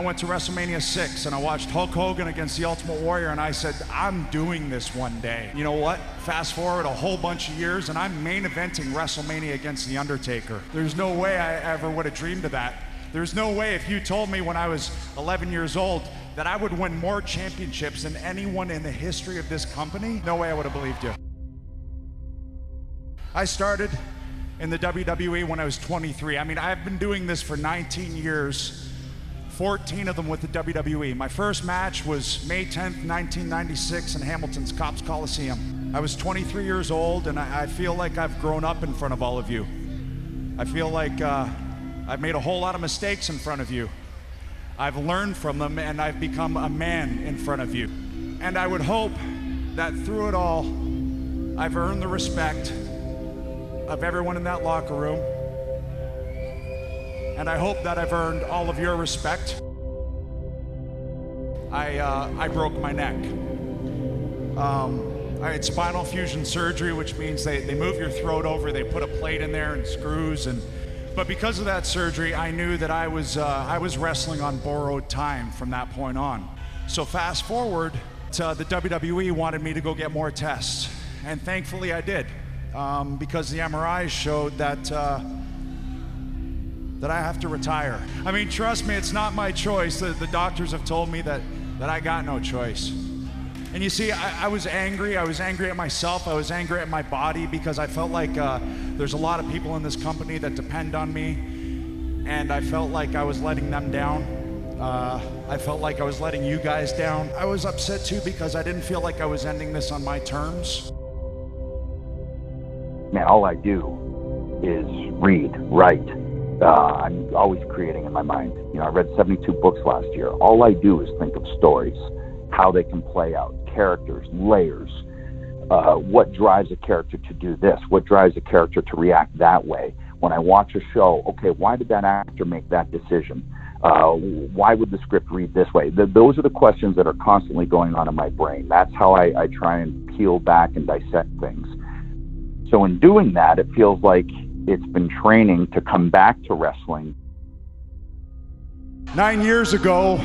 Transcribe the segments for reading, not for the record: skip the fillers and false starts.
I went to WrestleMania 6 and I watched Hulk Hogan against the Ultimate Warrior, and I said, I'm doing this one day. You know what? Fast forward a whole bunch of years and I'm main eventing WrestleMania against The Undertaker. There's no way I ever would have dreamed of that. There's no way if you told me when I was 11 years old that I would win more championships than anyone in the history of this company, no way I would have believed you. I started in the WWE when I was 23. I mean, I've been doing this for 19 years. 14 of them with the WWE. My first match was May 10th, 1996 in Hamilton's Copps Coliseum. I was 23 years old, and I feel like I've grown up in front of all of you. I feel like I've made a whole lot of mistakes in front of you. I've learned from them, and I've become a man in front of you. And I would hope that through it all, I've earned the respect of everyone in that locker room. And I hope that I've earned all of your respect. I broke my neck. I had spinal fusion surgery, which means they move your throat over, they put a plate in there and screws. But because of that surgery, I knew that I was wrestling on borrowed time from that point on. So fast forward to the WWE wanted me to go get more tests. And thankfully I did, because the MRIs showed that I have to retire. I mean, trust me, it's not my choice. The doctors have told me that I got no choice. And you see, I was angry. I was angry at myself. I was angry at my body because I felt like there's a lot of people in this company that depend on me, and I felt like I was letting them down. I felt like I was letting you guys down. I was upset too because I didn't feel like I was ending this on my terms. Man, all I do is read, write. I'm always creating in my mind. You know, I read 72 books last year. All I do is think of stories, how they can play out, characters, layers, what drives a character to do this, what drives a character to react that way. When I watch a show, okay, why did that actor make that decision? Why would the script read this way? Those are the questions that are constantly going on in my brain. That's how I try and peel back and dissect things. So in doing that, it feels like it's been training to come back to wrestling. 9 years ago,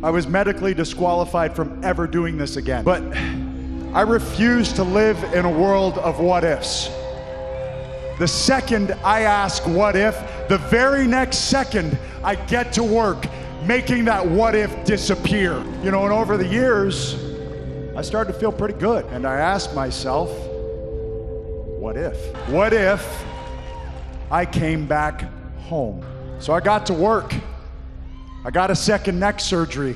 I was medically disqualified from ever doing this again. But I refuse to live in a world of what ifs. The second I ask what if, the very next second I get to work making that what if disappear. You know, and over the years, I started to feel pretty good. And I asked myself, what if? What if I came back home? So I got to work. I got a second neck surgery,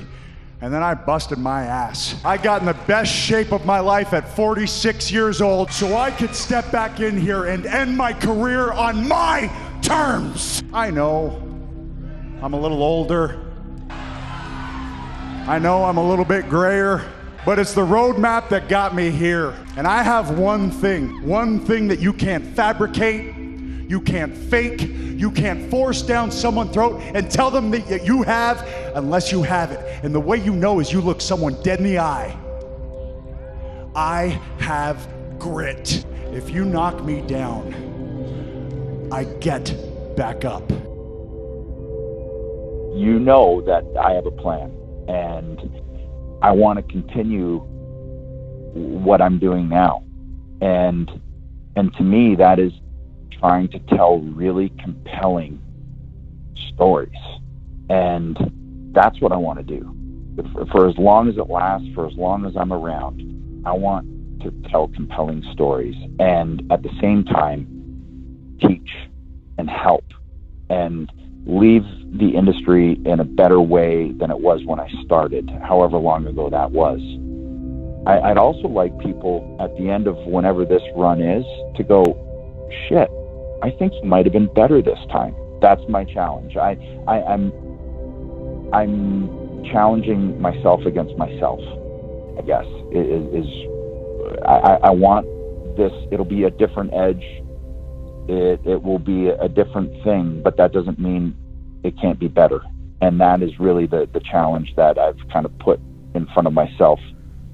and then I busted my ass. I got in the best shape of my life at 46 years old so I could step back in here and end my career on my terms. I know I'm a little older. I know I'm a little bit grayer, but it's the roadmap that got me here. And I have one thing that you can't fabricate, you can't fake, you can't force down someone's throat and tell them that you have unless you have it. And the way you know is you look someone dead in the eye. I have grit. If you knock me down, I get back up. You know that I have a plan, and I want to continue what I'm doing now. And to me, that is trying to tell really compelling stories. And that's what I want to do. For as long as it lasts, for as long as I'm around, I want to tell compelling stories and at the same time teach and help and leave the industry in a better way than it was when I started, however long ago that was. I'd also like people at the end of whenever this run is to go, shit, I think he might have been better this time. That's my challenge. I'm challenging myself against myself, I guess, I want this, it'll be a different edge. It will be a different thing, but that doesn't mean it can't be better. And that is really the challenge that I've kind of put in front of myself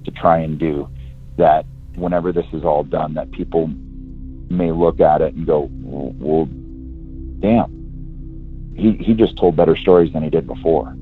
to try and do, that whenever this is all done, that people may look at it and go, well, damn, he just told better stories than he did before.